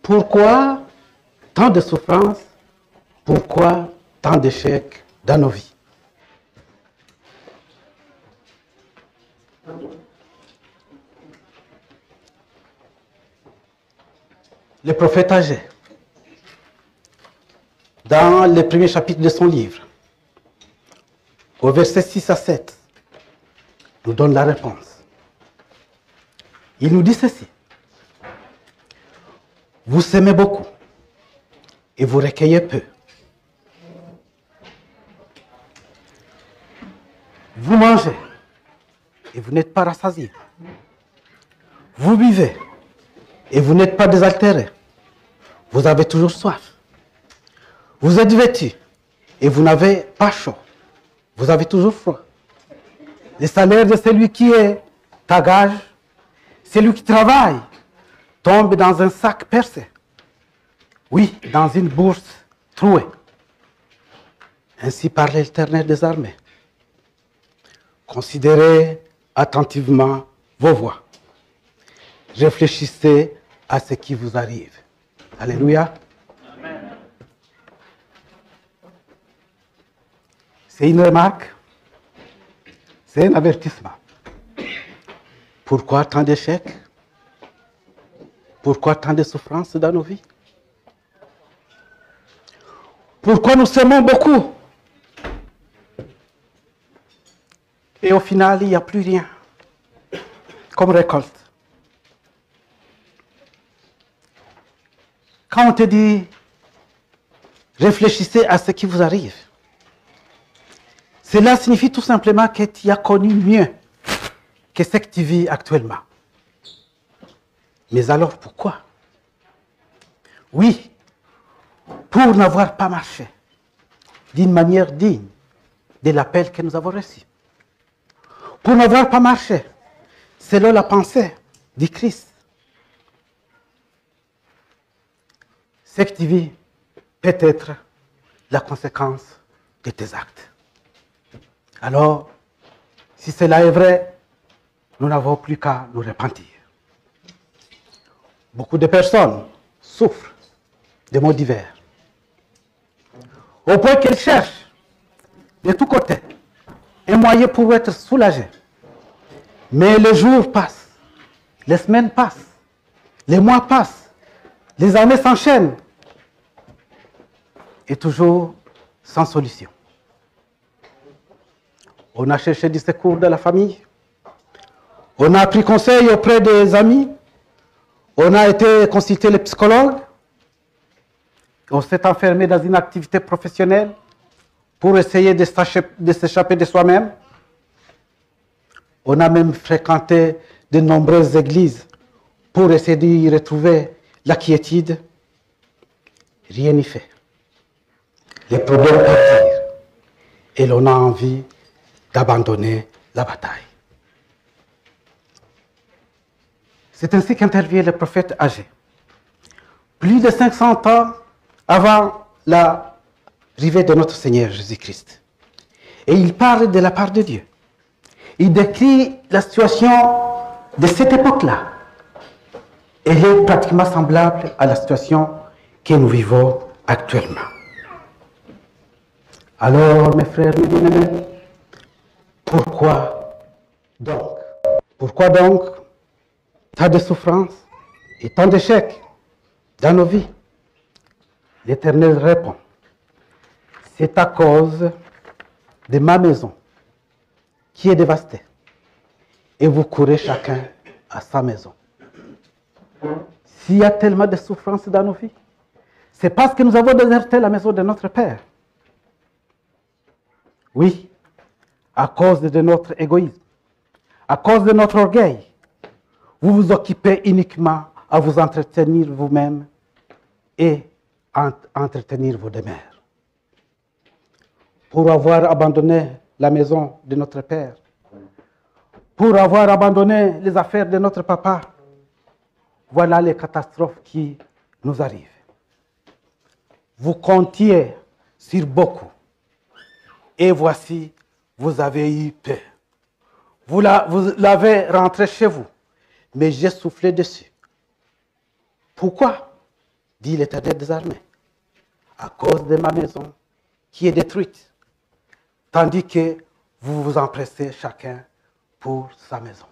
Pourquoi tant de souffrances? Pourquoi tant d'échecs dans nos vies? Le prophète Agé, dans le premier chapitre de son livre, au verset 6 à 7, nous donne la réponse. Il nous dit ceci. Vous semez beaucoup et vous recueillez peu. Vous mangez et vous n'êtes pas rassasiés. Vous buvez et vous n'êtes pas désaltérés. Vous avez toujours soif. Vous êtes vêtus et vous n'avez pas chaud. Vous avez toujours froid. Le salaire de celui qui est à gage, celui qui travaille, tombe dans un sac percé. Oui, dans une bourse trouée. Ainsi parle l'Éternel des armées. Considérez attentivement vos voies. Réfléchissez à ce qui vous arrive. Alléluia. Amen. C'est une remarque, c'est un avertissement. Pourquoi tant d'échecs? Pourquoi tant de souffrances dans nos vies? Pourquoi nous semons beaucoup? Et au final, il n'y a plus rien comme récolte. Quand on te dit, réfléchissez à ce qui vous arrive, cela signifie tout simplement que tu as connu mieux que ce que tu vis actuellement. Mais alors pourquoi? Oui, pour n'avoir pas marché d'une manière digne de l'appel que nous avons reçu. Pour n'avoir pas marché selon la pensée du Christ. Ce que tu vis peut être la conséquence de tes actes. Alors, si cela est vrai, nous n'avons plus qu'à nous repentir. Beaucoup de personnes souffrent de maux divers, au point qu'elles cherchent de tous côtés un moyen pour être soulagées. Mais les jours passent, les semaines passent, les mois passent, les années s'enchaînent, et toujours sans solution. On a cherché du secours de la famille, on a pris conseil auprès des amis, on a été consulter les psychologues, on s'est enfermé dans une activité professionnelle pour essayer de s'échapper de soi-même. On a même fréquenté de nombreuses églises pour essayer d'y retrouver la quiétude. Rien n'y fait. Les problèmes attirent et l'on a envie d'abandonner la bataille. C'est ainsi qu'intervient le prophète Agé. Plus de 500 ans avant l'arrivée de notre Seigneur Jésus-Christ. Et il parle de la part de Dieu. Il décrit la situation de cette époque-là. Elle est pratiquement semblable à la situation que nous vivons actuellement. Alors, mes frères, mes bien-aimés, pourquoi donc tant de souffrances et tant d'échecs dans nos vies? L'Éternel répond, c'est à cause de ma maison qui est dévastée et vous courez chacun à sa maison. S'il y a tellement de souffrances dans nos vies, c'est parce que nous avons déserté la maison de notre Père. Oui, à cause de notre égoïsme, à cause de notre orgueil, vous vous occupez uniquement à vous entretenir vous-même et à entretenir vos demeures. Pour avoir abandonné la maison de notre Père, pour avoir abandonné les affaires de notre papa, voilà les catastrophes qui nous arrivent. Vous comptiez sur beaucoup. Et voici, vous avez eu peur. Vous l'avez rentré chez vous, mais j'ai soufflé dessus. Pourquoi? dit l'Éternel des armées, à cause de ma maison qui est détruite, tandis que vous vous empressez chacun pour sa maison.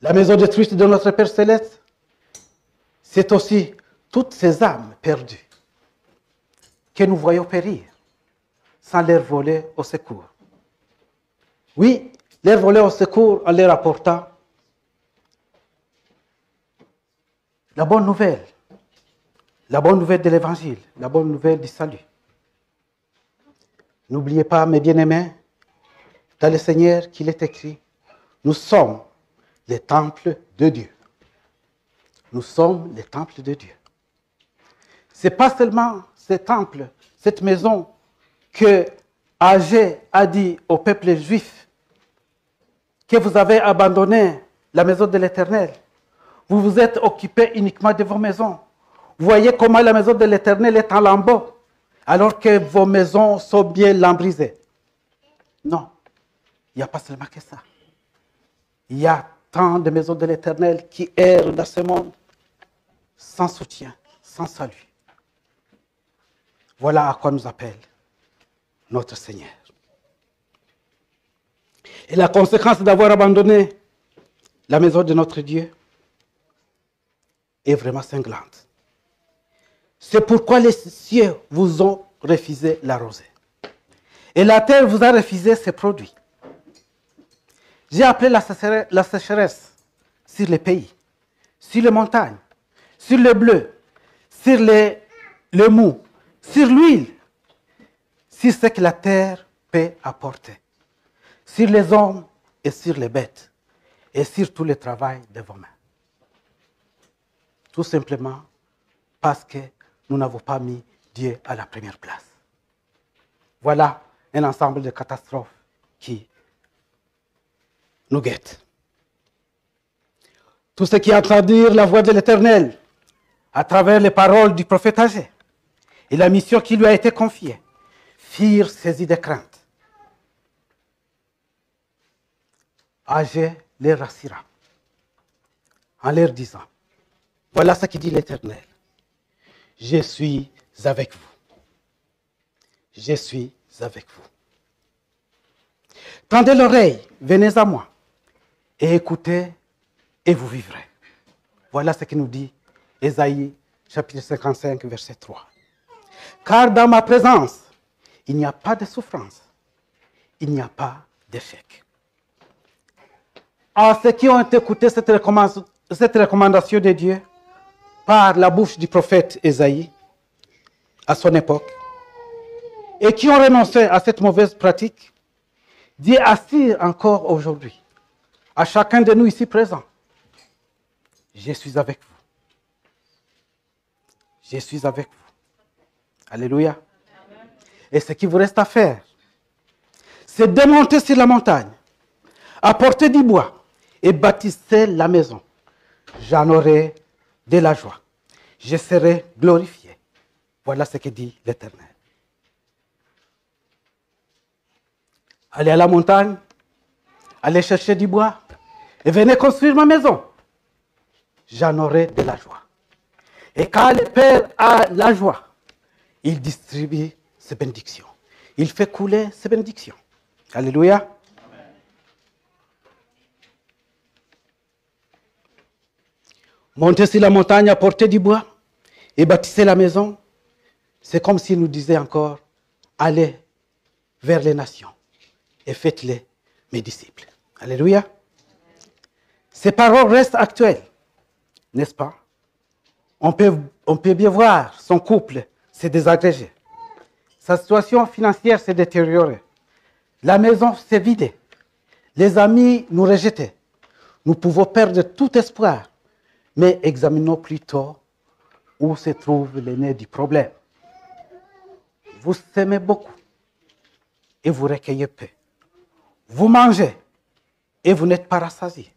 La maison détruite de notre Père Céleste, c'est aussi toutes ces âmes perdues que nous voyons périr sans leur voler au secours. Oui, leur voler au secours en leur apportant la bonne nouvelle de l'Évangile, la bonne nouvelle du salut. N'oubliez pas, mes bien-aimés, dans le Seigneur qu'il est écrit, nous sommes les temples de Dieu. Nous sommes les temples de Dieu. Ce n'est pas seulement ce temple, cette maison que Agé a dit au peuple juif que vous avez abandonné la maison de l'Éternel. Vous vous êtes occupés uniquement de vos maisons. Vous voyez comment la maison de l'Éternel est en lambeaux, alors que vos maisons sont bien lambrisées. Non, il n'y a pas seulement que ça. Il y a tant de maisons de l'Éternel qui errent dans ce monde sans soutien, sans salut. Voilà à quoi nous appelle notre Seigneur. Et la conséquence d'avoir abandonné la maison de notre Dieu est vraiment cinglante. C'est pourquoi les cieux vous ont refusé la rosée. Et la terre vous a refusé ses produits. J'ai appelé la sécheresse sur les pays, sur les montagnes, sur le bleu, sur le mou, sur l'huile, sur ce que la terre peut apporter, sur les hommes et sur les bêtes, et sur tout le travail de vos mains. Tout simplement parce que nous n'avons pas mis Dieu à la première place. Voilà un ensemble de catastrophes qui nous guettent. Tout ce qui a entendu la voix de l'Éternel à travers les paroles du prophète Agé et la mission qui lui a été confiée firent saisis de crainte. Agé les rassura en leur disant, voilà ce que dit l'Éternel, je suis avec vous. Je suis avec vous. Tendez l'oreille, venez à moi et écoutez et vous vivrez. Voilà ce que nous dit Ésaïe chapitre 55 verset 3. Car dans ma présence, il n'y a pas de souffrance, il n'y a pas d'échec. À ceux qui ont écouté cette recommandation de Dieu par la bouche du prophète Ésaïe à son époque et qui ont renoncé à cette mauvaise pratique, Dieu assure encore aujourd'hui à chacun de nous ici présents, je suis avec vous. Je suis avec vous. Alléluia. Amen. Et ce qui vous reste à faire, c'est de monter sur la montagne, apporter du bois et bâtisser la maison. J'en aurai de la joie. Je serai glorifié. Voilà ce que dit l'Éternel. Allez à la montagne, allez chercher du bois et venez construire ma maison. J'en aurai de la joie. Et quand le Père a la joie, il distribue ses bénédictions. Il fait couler ses bénédictions. Alléluia. Amen. Montez sur la montagne, apportez du bois et bâtissez la maison. C'est comme s'il nous disait encore, allez vers les nations et faites-les mes disciples. Alléluia. Ces paroles restent actuelles, n'est-ce pas? On peut bien voir son couple s'est désagrégé. Sa situation financière s'est détériorée. La maison s'est vidée. Les amis nous rejetaient. Nous pouvons perdre tout espoir. Mais examinons plutôt où se trouve le nez du problème. Vous s'aimez beaucoup et vous recueillez peu. Vous mangez et vous n'êtes pas rassasiés.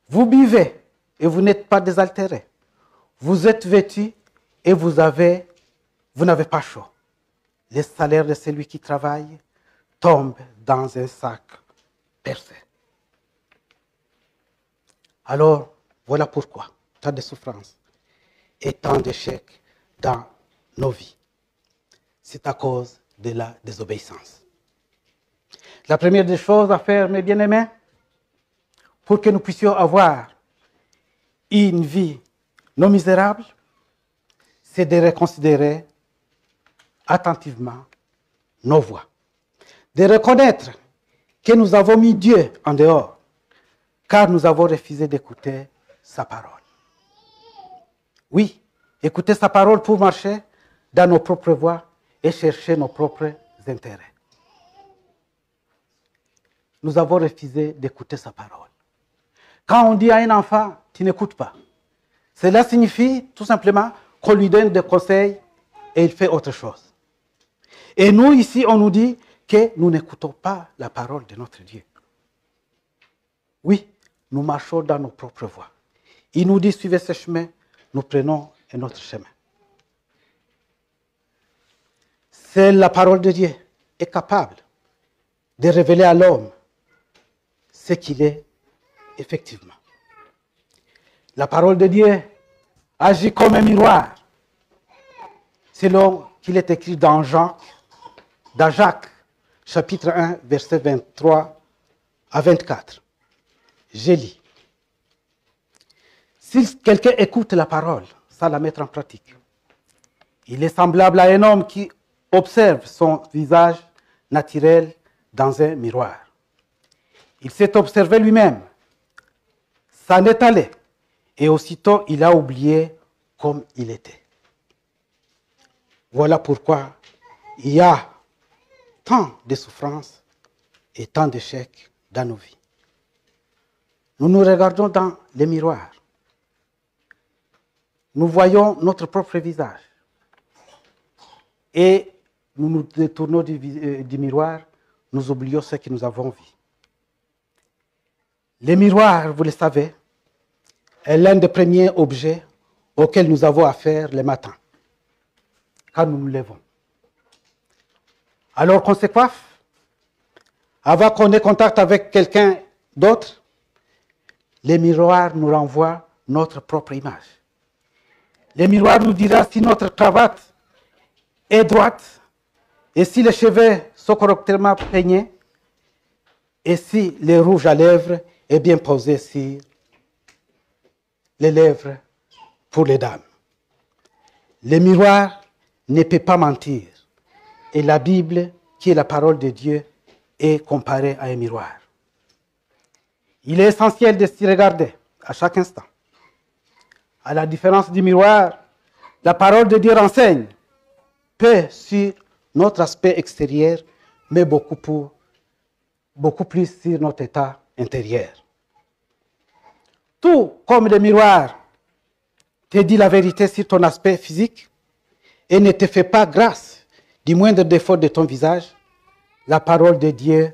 Vous buvez et vous n'êtes pas désaltérés. Vous êtes vêtus et vous n'avez pas chaud. Le salaire de celui qui travaille tombe dans un sac percé. Alors, voilà pourquoi tant de souffrances et tant d'échecs dans nos vies. C'est à cause de la désobéissance. La première des choses à faire, mes bien-aimés, pour que nous puissions avoir une vie non misérable, c'est de reconsidérer attentivement nos voies. De reconnaître que nous avons mis Dieu en dehors, car nous avons refusé d'écouter sa parole. Oui, écouter sa parole pour marcher dans nos propres voies et chercher nos propres intérêts. Nous avons refusé d'écouter sa parole. Quand on dit à un enfant, tu n'écoutes pas, cela signifie tout simplement qu'on lui donne des conseils et il fait autre chose. Et nous, ici, on nous dit que nous n'écoutons pas la parole de notre Dieu. Oui, nous marchons dans nos propres voies. Il nous dit, suivez ce chemin, nous prenons un autre chemin. Seule la parole de Dieu est capable de révéler à l'homme ce qu'il est effectivement. La parole de Dieu agit comme un miroir, selon qu'il est écrit dans Jacques, chapitre 1, versets 23 à 24. Je lis. Si quelqu'un écoute la parole sans la mettre en pratique, il est semblable à un homme qui observe son visage naturel dans un miroir. Il s'est observé lui-même, s'en est allé, et aussitôt il a oublié comme il était. Voilà pourquoi il y a tant de souffrances et tant d'échecs dans nos vies. Nous nous regardons dans les miroirs. Nous voyons notre propre visage. Et nous nous détournons du miroir, nous oublions ce que nous avons vu. Les miroirs, vous le savez, est l'un des premiers objets auxquels nous avons affaire le matin, quand nous nous levons. Alors qu'on se coiffe, avant qu'on ait contact avec quelqu'un d'autre, les miroirs nous renvoient notre propre image. Les miroirs nous diront si notre cravate est droite et si les cheveux sont correctement peignés et si le rouge à lèvres est bien posé sur les lèvres pour les dames. Le miroir ne peut pas mentir et la Bible, qui est la parole de Dieu, est comparée à un miroir. Il est essentiel de s'y regarder à chaque instant. À la différence du miroir, la parole de Dieu renseigne peu sur notre aspect extérieur, mais beaucoup plus sur notre état intérieur. Tout comme le miroir te dit la vérité sur ton aspect physique et ne te fait pas grâce du moindre défaut de ton visage, la parole de Dieu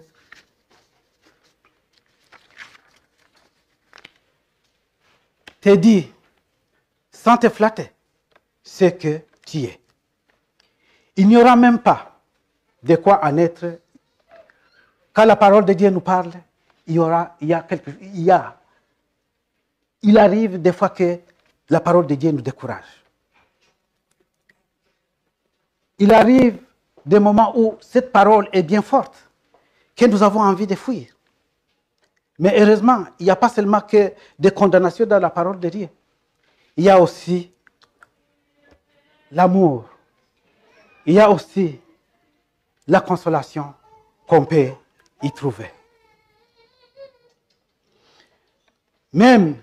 te dit, sans te flatter, ce que tu es. Il n'y aura même pas de quoi en être. Quand la parole de Dieu nous parle, il arrive des fois que la parole de Dieu nous décourage. Il arrive des moments où cette parole est bien forte, que nous avons envie de fuir. Mais heureusement, il n'y a pas seulement que des condamnations dans la parole de Dieu. Il y a aussi l'amour. Il y a aussi la consolation qu'on peut y trouver. Même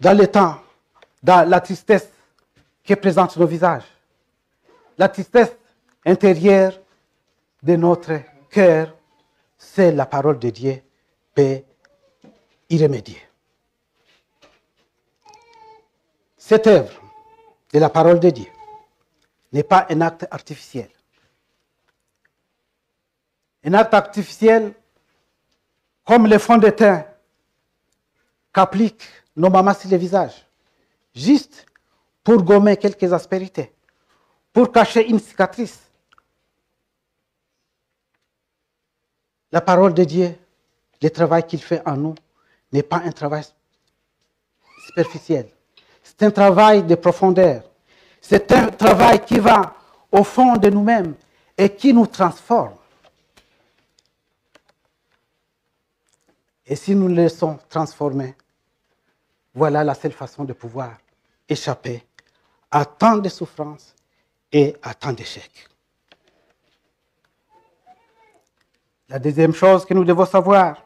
dans le temps, dans la tristesse que présentent nos visages, la tristesse intérieure de notre cœur, c'est la parole de Dieu peut y remédier. Cette œuvre de la parole de Dieu n'est pas un acte artificiel. Un acte artificiel comme le fond de teint qu'appliquent nos mamans sur le visage, juste pour gommer quelques aspérités, pour cacher une cicatrice. La parole de Dieu, le travail qu'il fait en nous, n'est pas un travail superficiel. C'est un travail de profondeur. C'est un travail qui va au fond de nous-mêmes et qui nous transforme. Et si nous nous laissons transformer, voilà la seule façon de pouvoir échapper à tant de souffrances et à tant d'échecs. La deuxième chose que nous devons savoir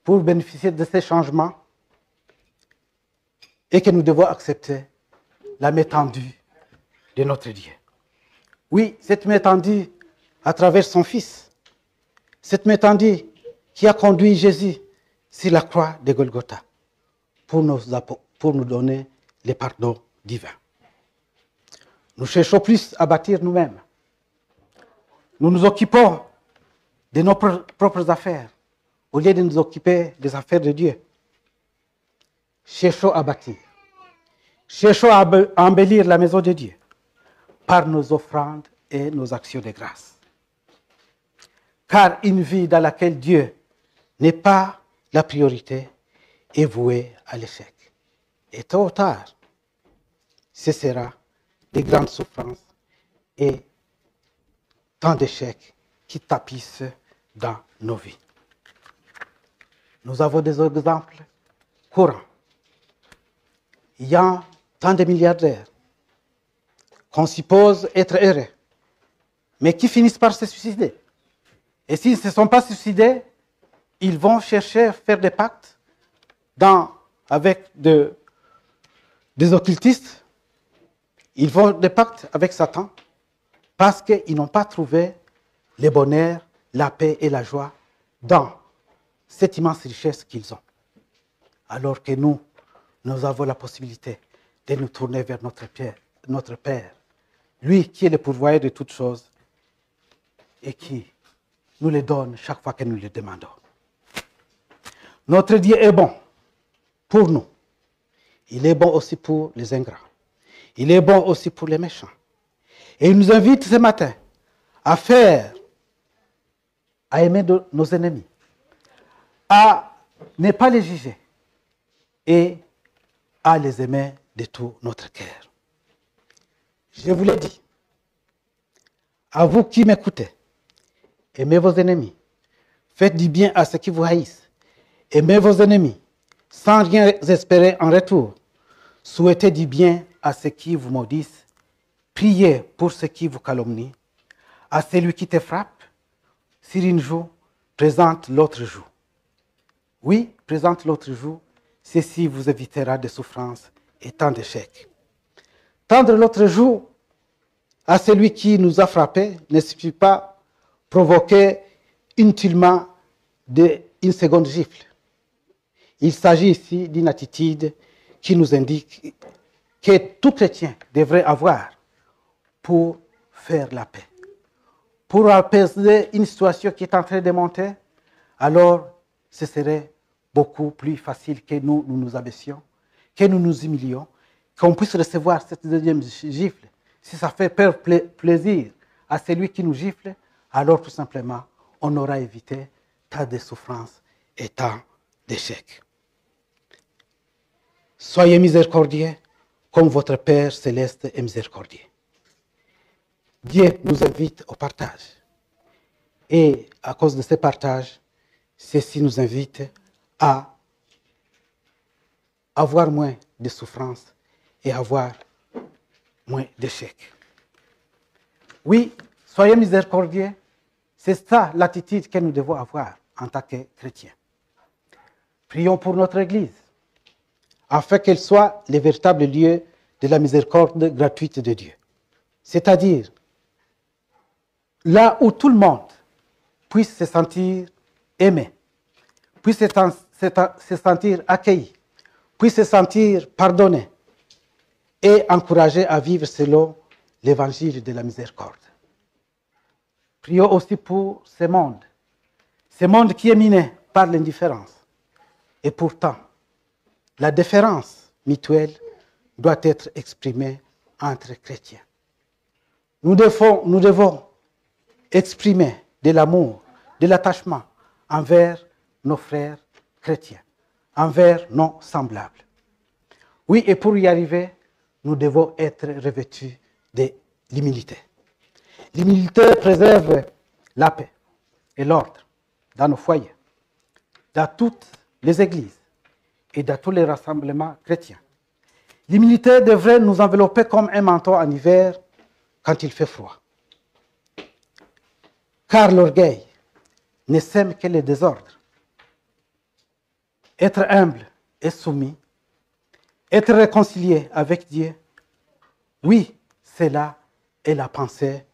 pour bénéficier de ces changements est que nous devons accepter la main tendue de notre Dieu. Oui, cette main tendue à travers son Fils, cette main tendue qui a conduit Jésus sur la croix de Golgotha pour nous donner les pardons divins. Nous cherchons plus à bâtir nous-mêmes. Nous nous occupons de nos propres affaires au lieu de nous occuper des affaires de Dieu. Cherchons à bâtir. Cherchons à embellir la maison de Dieu par nos offrandes et nos actions de grâce. Car une vie dans laquelle Dieu n'est pas la priorité est vouée à l'échec. Et tôt ou tard, ce sera des grandes souffrances et tant d'échecs qui tapissent dans nos vies. Nous avons des exemples courants. Il y a tant de milliardaires qu'on suppose être heureux, mais qui finissent par se suicider. Et s'ils ne se sont pas suicidés, ils vont chercher à faire des pactes avec des occultistes. Ils font des pactes avec Satan parce qu'ils n'ont pas trouvé le bonheur, la paix et la joie dans cette immense richesse qu'ils ont. Alors que nous avons la possibilité de nous tourner vers notre Père, lui qui est le pourvoyeur de toutes choses et qui nous les donne chaque fois que nous le demandons. Notre Dieu est bon pour nous. Il est bon aussi pour les ingrats. Il est bon aussi pour les méchants. Et il nous invite ce matin à aimer nos ennemis, à ne pas les juger et à les aimer de tout notre cœur. Je vous l'ai dit, à vous qui m'écoutez, aimez vos ennemis, faites du bien à ceux qui vous haïssent, aimez vos ennemis, sans rien espérer en retour, souhaitez du bien à ceux qui vous maudissent, priez pour ceux qui vous calomnient, à celui qui te frappe, sur une joue, présente l'autre joue. Oui, présente l'autre joue, ceci vous évitera des souffrances et tant d'échecs. Tendre l'autre joue à celui qui nous a frappés ne suffit pas provoquer inutilement une seconde gifle. Il s'agit ici d'une attitude qui nous indique que tout chrétien devrait avoir pour faire la paix. Pour apaiser une situation qui est en train de monter, alors ce serait beaucoup plus facile que nous nous abaissions, que nous nous humilions, qu'on puisse recevoir cette deuxième gifle. Si ça fait plaisir à celui qui nous gifle, alors tout simplement, on aura évité tant de souffrances et tant d'échecs. Soyez miséricordieux comme votre Père céleste est miséricordieux. Dieu nous invite au partage. Et à cause de ce partage, ceci nous invite à avoir moins de souffrances et avoir moins d'échecs. Oui, soyez miséricordieux. C'est ça l'attitude que nous devons avoir en tant que chrétiens. Prions pour notre Église, afin qu'elle soit le véritable lieu de la miséricorde gratuite de Dieu. C'est-à-dire, là où tout le monde puisse se sentir aimé, puisse se sentir accueilli, puisse se sentir pardonné et encouragé à vivre selon l'évangile de la miséricorde. Prions aussi pour ce monde qui est miné par l'indifférence. Et pourtant, la différence mutuelle doit être exprimée entre chrétiens. Nous devons exprimer de l'amour, de l'attachement envers nos frères chrétiens, envers nos semblables. Oui, et pour y arriver, nous devons être revêtus de l'humilité. L'humilité préserve la paix et l'ordre dans nos foyers, dans toutes les églises et dans tous les rassemblements chrétiens. L'humilité devrait nous envelopper comme un manteau en hiver quand il fait froid. Car l'orgueil ne sème que le désordre. Être humble et soumis, être réconcilié avec Dieu, oui, cela est la pensée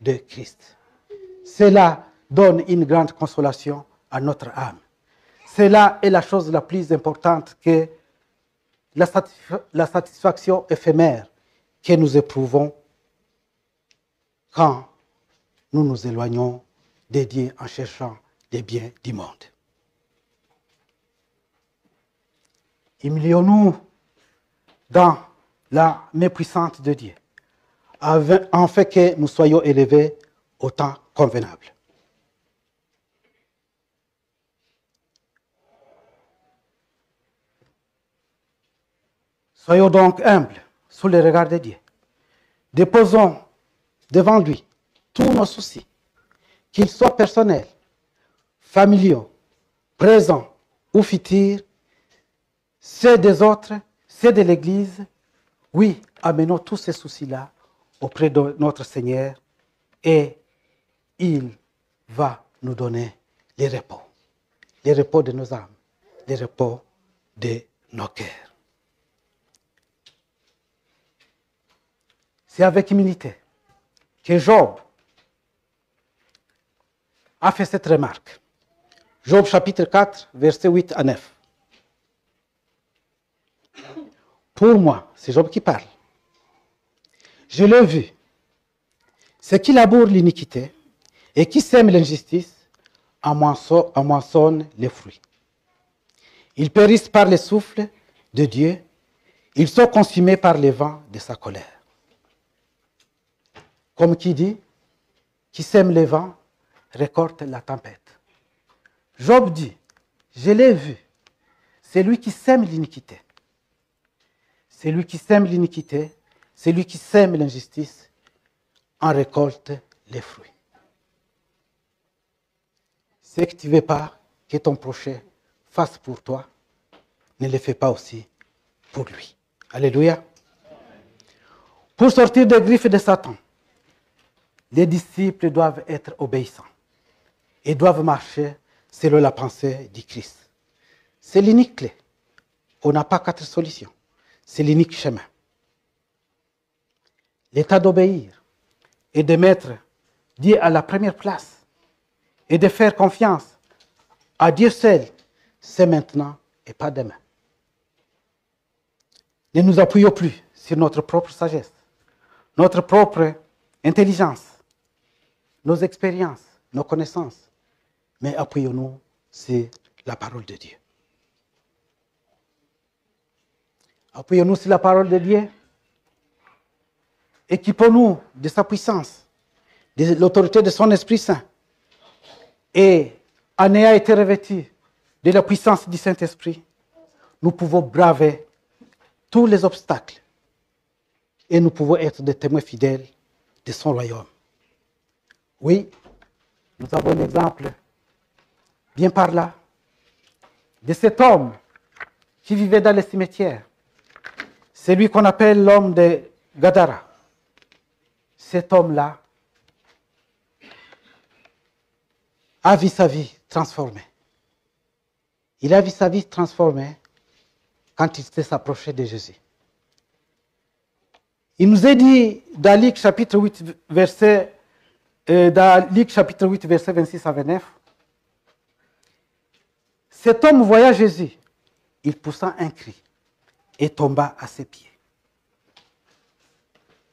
de Christ. Cela donne une grande consolation à notre âme. Cela est la chose la plus importante que la satisfaction éphémère que nous éprouvons quand nous nous éloignons de Dieu en cherchant des biens du monde. Humilions-nous dans la main puissante de Dieu, en fait que nous soyons élevés au temps convenable. Soyons donc humbles sous le regard de Dieu. Déposons devant lui tous nos soucis, qu'ils soient personnels, familiaux, présents ou futurs, ceux des autres, ceux de l'Église. Oui, amenons tous ces soucis-là auprès de notre Seigneur et il va nous donner les repos de nos âmes, les repos de nos cœurs. C'est avec humilité que Job a fait cette remarque. Job chapitre 4, versets 8 à 9. Pour moi, c'est Job qui parle. Je l'ai vu. Ceux qui labourent l'iniquité et qui sèment l'injustice en moissonnent les fruits. Ils périssent par le souffle de Dieu. Ils sont consumés par les vents de sa colère. Comme qui dit, qui sème les vents récolte la tempête. Job dit, je l'ai vu, c'est lui qui sème l'iniquité. C'est lui qui sème l'iniquité, c'est lui qui sème l'injustice, en récolte les fruits. Ce que tu ne veux pas que ton prochain fasse pour toi, ne le fais pas aussi pour lui. Alléluia. Pour sortir des griffes de Satan, les disciples doivent être obéissants et doivent marcher selon la pensée du Christ. C'est l'unique clé. On n'a pas 4 solutions. C'est l'unique chemin. L'état d'obéir et de mettre Dieu à la première place et de faire confiance à Dieu seul, c'est maintenant et pas demain. Ne nous appuyons plus sur notre propre sagesse, notre propre intelligence, nos expériences, nos connaissances, mais appuyons-nous sur la parole de Dieu. Appuyons-nous sur la parole de Dieu. Équipons-nous de sa puissance, de l'autorité de son Esprit Saint. Et en ayant été revêtus de la puissance du Saint-Esprit, nous pouvons braver tous les obstacles et nous pouvons être des témoins fidèles de son royaume. Oui, nous avons l'exemple, bien par là, de cet homme qui vivait dans les cimetières. C'est lui qu'on appelle l'homme de Gadara. Cet homme-là a vu sa vie transformée. Il a vu sa vie transformée quand il s'est approché de Jésus. Il nous est dit dans Luc chapitre 8, verset 26 à 29, cet homme voya Jésus, il poussa un cri et tomba à ses pieds.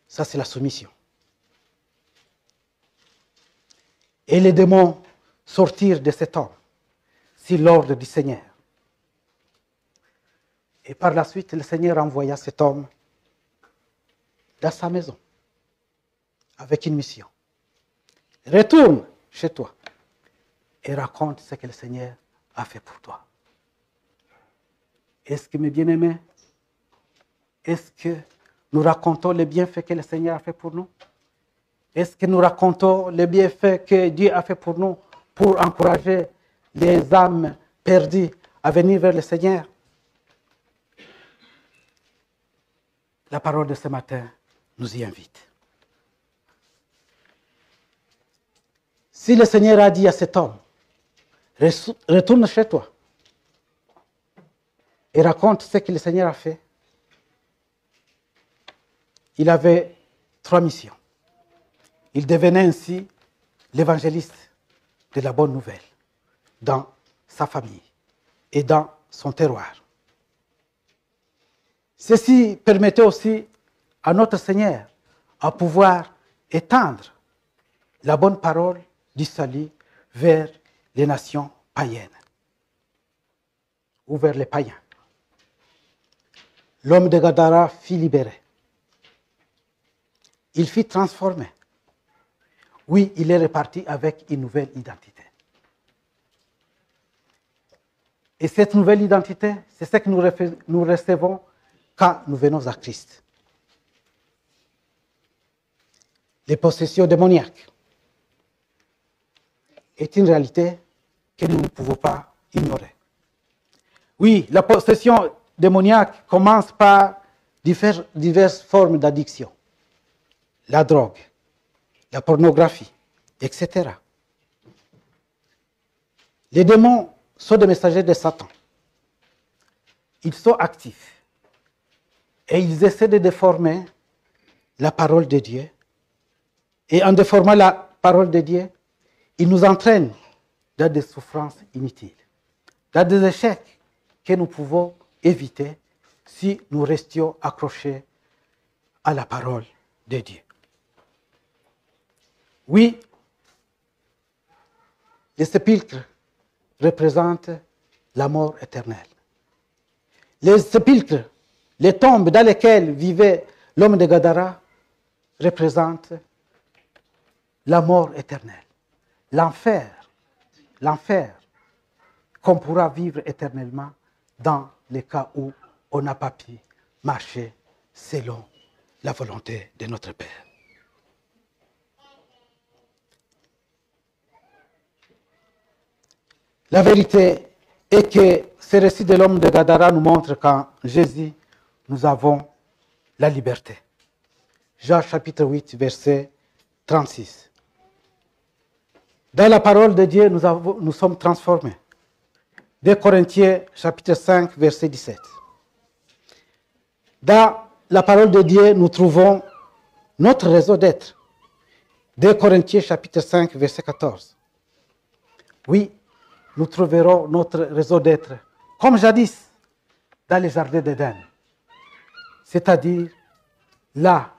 Ça, c'est la soumission. Et les démons sortirent de cet homme, sur l'ordre du Seigneur. Et par la suite, le Seigneur envoya cet homme dans sa maison, avec une mission. Retourne chez toi et raconte ce que le Seigneur a fait pour toi. Est-ce que, mes bien-aimés, est-ce que nous racontons les bienfaits que le Seigneur a fait pour nous? Est-ce que nous racontons les bienfaits que Dieu a fait pour nous pour encourager les âmes perdues à venir vers le Seigneur? La parole de ce matin nous y invite. Si le Seigneur a dit à cet homme, retourne chez toi et raconte ce que le Seigneur a fait, il avait 3 missions. Il devenait ainsi l'évangéliste de la bonne nouvelle dans sa famille et dans son terroir. Ceci permettait aussi à notre Seigneur à pouvoir étendre la bonne parole du salut vers les nations païennes ou vers les païens. L'homme de Gadara fut libéré. Il fut transformé. Oui, il est reparti avec une nouvelle identité. Et cette nouvelle identité, c'est ce que nous recevons quand nous venons à Christ. Les possessions démoniaques est une réalité que nous ne pouvons pas ignorer. Oui, la possession démoniaque commence par diverses formes d'addiction. La drogue, la pornographie, etc. Les démons sont des messagers de Satan. Ils sont actifs et ils essaient de déformer la parole de Dieu. Et en déformant la parole de Dieu, ils nous entraînent dans des souffrances inutiles, dans des échecs que nous pouvons éviter si nous restions accrochés à la parole de Dieu. Oui, les sépulcres représentent la mort éternelle. Les sépulcres, les tombes dans lesquelles vivait l'homme de Gadara, représentent la mort éternelle. L'enfer qu'on pourra vivre éternellement dans les cas où on n'a pas pu marcher selon la volonté de notre Père. La vérité est que ce récit de l'homme de Gadara nous montre qu'en Jésus, nous avons la liberté. Jean chapitre 8, verset 36. Dans la parole de Dieu, nous sommes transformés. 2 Corinthiens chapitre 5, verset 17. Dans la parole de Dieu, nous trouvons notre raison d'être. 2 Corinthiens chapitre 5, verset 14. Oui, nous trouverons notre raison d'être, comme jadis, dans les jardins d'Éden. C'est-à-dire là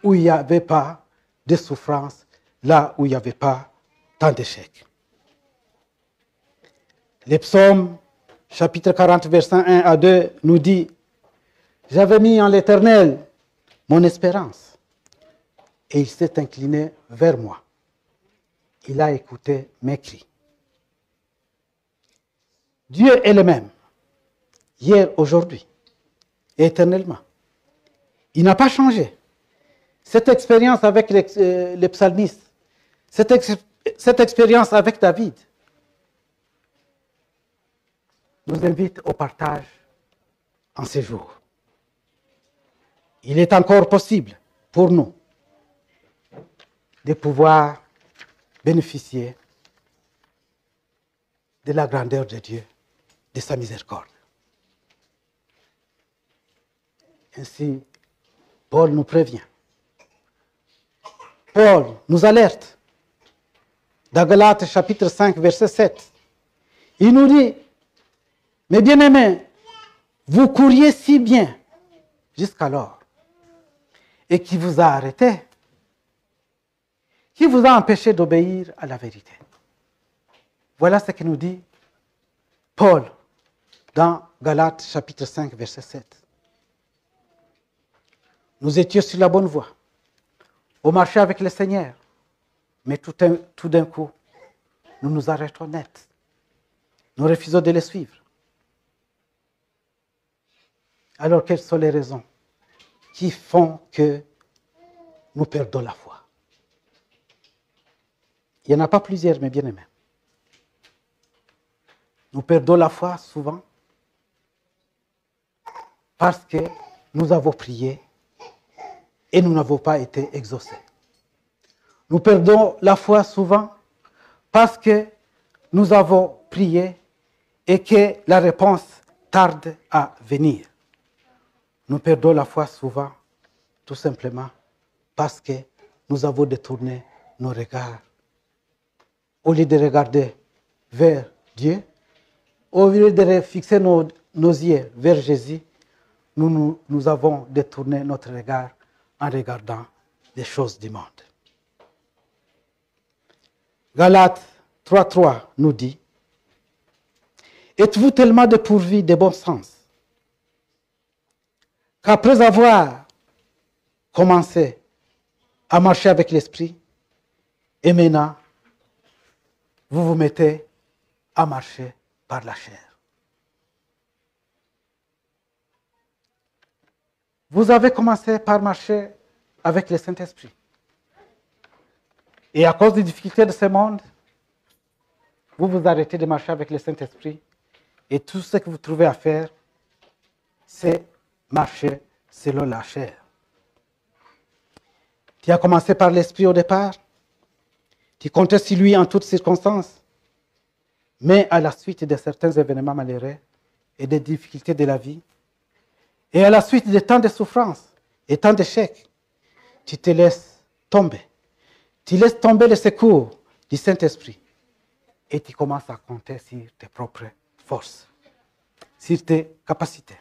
où il n'y avait pas de souffrance, là où il n'y avait pas tant d'échecs. Les psaumes, chapitre 40, verset 1 à 2, nous dit « J'avais mis en l'Éternel mon espérance, et il s'est incliné vers moi. Il a écouté mes cris. » Dieu est le même, hier, aujourd'hui, et éternellement. Il n'a pas changé. Cette expérience avec les psalmistes, cette expérience avec David, nous invite au partage en ces jours. Il est encore possible pour nous de pouvoir bénéficier de la grandeur de Dieu, de sa miséricorde. Ainsi, Paul nous prévient. Paul nous alerte. Dans Galates chapitre 5, verset 7, il nous dit, « Mes bien-aimés, vous couriez si bien jusqu'alors, et qui vous a arrêté, qui vous a empêché d'obéir à la vérité. » Voilà ce que nous dit Paul dans Galates chapitre 5, verset 7. Nous étions sur la bonne voie. On marchait avec le Seigneur. Mais tout d'un coup, nous nous arrêtons net. Nous refusons de le suivre. Alors, quelles sont les raisons qui font que nous perdons la foi. Il n'y en a pas plusieurs, mes bien-aimés. Nous perdons la foi souvent parce que nous avons prié et nous n'avons pas été exaucés. Nous perdons la foi souvent parce que nous avons prié et que la réponse tarde à venir. Nous perdons la foi souvent tout simplement parce que nous avons détourné nos regards. Au lieu de regarder vers Dieu, au lieu de fixer nos yeux vers Jésus, nous avons détourné notre regard en regardant les choses du monde. Galates 3.3 nous dit, « Êtes-vous tellement dépourvus de bon sens qu'après avoir commencé à marcher avec l'Esprit, et maintenant, vous vous mettez à marcher par la chair. » Vous avez commencé par marcher avec le Saint-Esprit. Et à cause des difficultés de ce monde, vous vous arrêtez de marcher avec le Saint-Esprit et tout ce que vous trouvez à faire, c'est marcher selon la chair. Tu as commencé par l'Esprit au départ, tu comptais sur lui en toutes circonstances, mais à la suite de certains événements malheureux et des difficultés de la vie, et à la suite de tant de souffrances et tant d'échecs, tu te laisses tomber. Tu laisses tomber le secours du Saint-Esprit et tu commences à compter sur tes propres forces, sur tes capacités.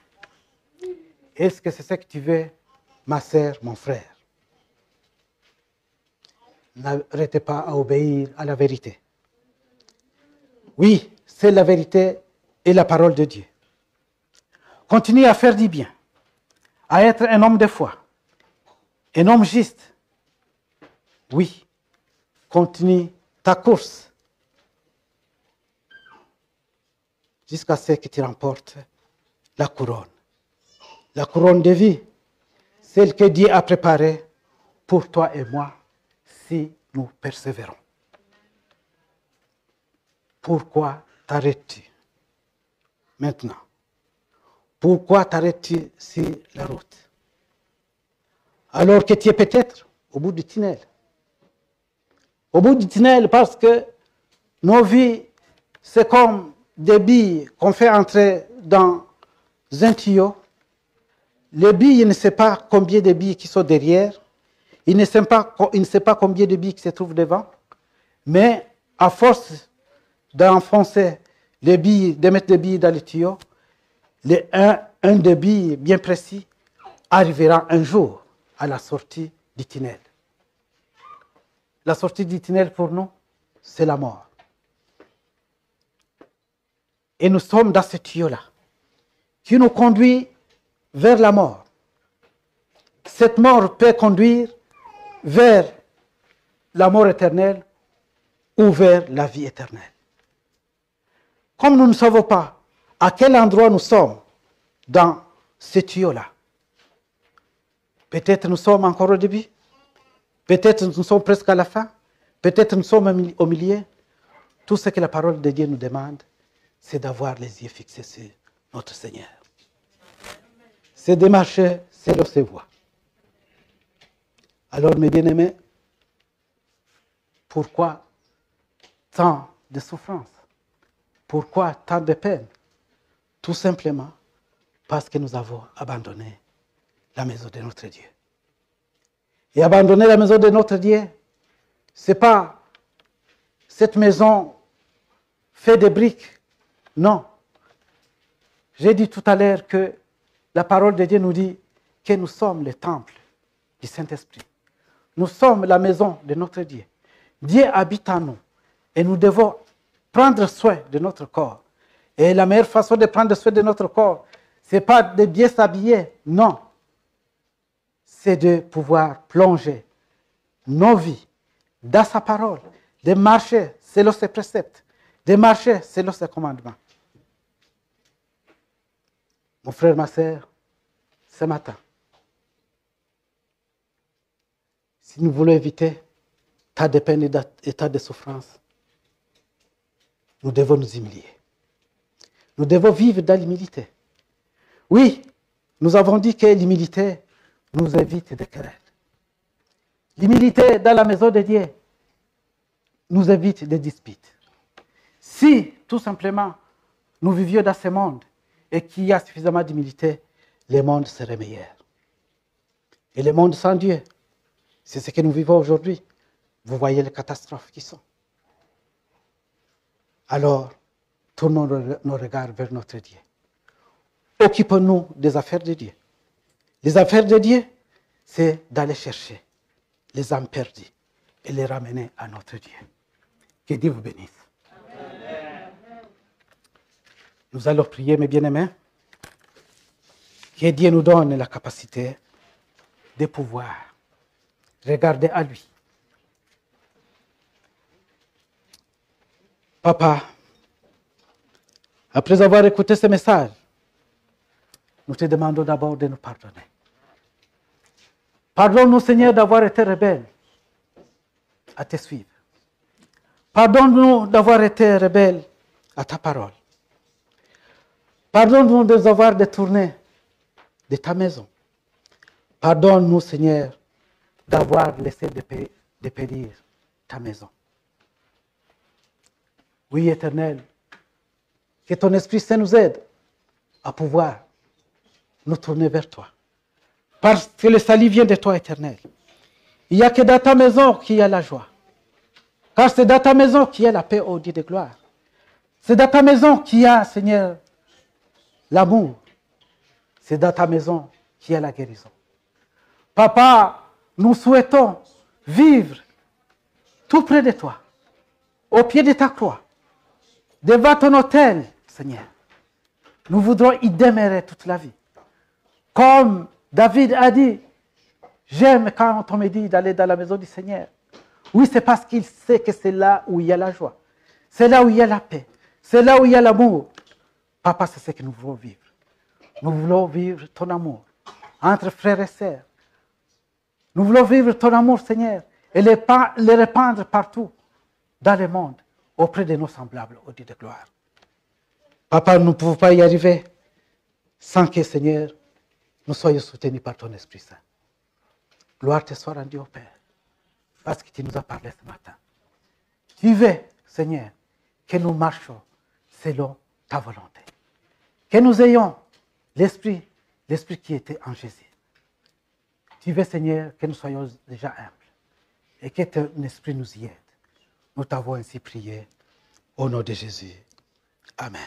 Est-ce que c'est ce que tu veux, ma sœur, mon frère? N'arrêtez pas à obéir à la vérité. Oui, c'est la vérité et la parole de Dieu. Continue à faire du bien, à être un homme de foi, un homme juste. Oui, continue ta course jusqu'à ce que tu remportes la couronne de vie, celle que Dieu a préparée pour toi et moi si nous persévérons. Pourquoi t'arrêtes-tu maintenant? Pourquoi t'arrêtes-tu sur la route? Alors que tu es peut-être au bout du tunnel. Au bout du tunnel parce que nos vies, c'est comme des billes qu'on fait entrer dans un tuyau. Les billes, il ne sait pas combien de billes qui sont derrière. Il ne sait pas combien de billes qui se trouvent devant. Mais à force d'enfoncer les billes, de mettre les billes dans le tuyau, un des billes bien précis arrivera un jour à la sortie du tunnel. La sortie du tunnel pour nous, c'est la mort. Et nous sommes dans ce tuyau-là qui nous conduit vers la mort. Cette mort peut conduire vers la mort éternelle ou vers la vie éternelle. Comme nous ne savons pas à quel endroit nous sommes dans ce tuyau-là, peut-être nous sommes encore au début, peut-être nous sommes presque à la fin, peut-être nous sommes au milieu. Tout ce que la parole de Dieu nous demande, c'est d'avoir les yeux fixés sur notre Seigneur. C'est de marcher selon ses voies. Alors, mes bien-aimés, pourquoi tant de souffrance? Pourquoi tant de peine? Tout simplement parce que nous avons abandonné la maison de notre Dieu. Et abandonner la maison de notre Dieu, ce n'est pas cette maison faite de briques. Non. J'ai dit tout à l'heure que la parole de Dieu nous dit que nous sommes le temple du Saint-Esprit. Nous sommes la maison de notre Dieu. Dieu habite en nous et nous devons prendre soin de notre corps. Et la meilleure façon de prendre soin de notre corps, ce n'est pas de bien s'habiller, non. C'est de pouvoir plonger nos vies dans sa parole, de marcher selon ses préceptes, de marcher selon ses commandements. Mon frère, ma sœur, ce matin, Si nous voulons éviter tas de peine et tas de souffrance, nous devons nous humilier. Nous devons vivre dans l'humilité. Oui, nous avons dit que l'humilité nous évite des querelles. L'humilité dans la maison de Dieu nous évite des disputes. Si, tout simplement, nous vivions dans ce monde et qu'il y a suffisamment d'humilité, le monde serait meilleur. Et le monde sans Dieu, c'est ce que nous vivons aujourd'hui. Vous voyez les catastrophes qui sont. Alors, tournons nos regards vers notre Dieu. Occupons-nous des affaires de Dieu. Les affaires de Dieu, c'est d'aller chercher les âmes perdues et les ramener à notre Dieu. Que Dieu vous bénisse. Amen. Nous allons prier, mes bien-aimés. Que Dieu nous donne la capacité de pouvoir regarder à lui. Papa, après avoir écouté ce message, nous te demandons d'abord de nous pardonner. Pardonne-nous, Seigneur, d'avoir été rebelles à te suivre. Pardonne-nous d'avoir été rebelles à ta parole. Pardonne-nous de nous avoir détournés de ta maison. Pardonne-nous, Seigneur, d'avoir laissé de périr ta maison. Oui, Éternel, que ton Esprit Saint nous aide à pouvoir nous tourner vers toi. Parce que le salut vient de toi, Éternel. Il n'y a que dans ta maison qu'il y a la joie. Car c'est dans ta maison qu'il y a la paix au Dieu de gloire. C'est dans ta maison qu'il y a, Seigneur, l'amour. C'est dans ta maison qu'il y a la guérison. Papa, nous souhaitons vivre tout près de toi, au pied de ta croix, devant ton autel, Seigneur. Nous voudrons y demeurer toute la vie. Comme David a dit, j'aime quand on me dit d'aller dans la maison du Seigneur. Oui, c'est parce qu'il sait que c'est là où il y a la joie. C'est là où il y a la paix. C'est là où il y a l'amour. Papa, c'est ce que nous voulons vivre. Nous voulons vivre ton amour entre frères et sœurs. Nous voulons vivre ton amour, Seigneur, et le répandre partout dans le monde, auprès de nos semblables, au Dieu de gloire. Papa, nous ne pouvons pas y arriver sans que, Seigneur, nous soyons soutenus par ton Esprit Saint. Gloire te soit rendue au Père, parce que tu nous as parlé ce matin. Tu veux, Seigneur, que nous marchions selon ta volonté. Que nous ayons l'Esprit qui était en Jésus. Tu veux, Seigneur, que nous soyons déjà humbles et que ton Esprit nous y aide. Nous t'avons ainsi prié au nom de Jésus. Amen.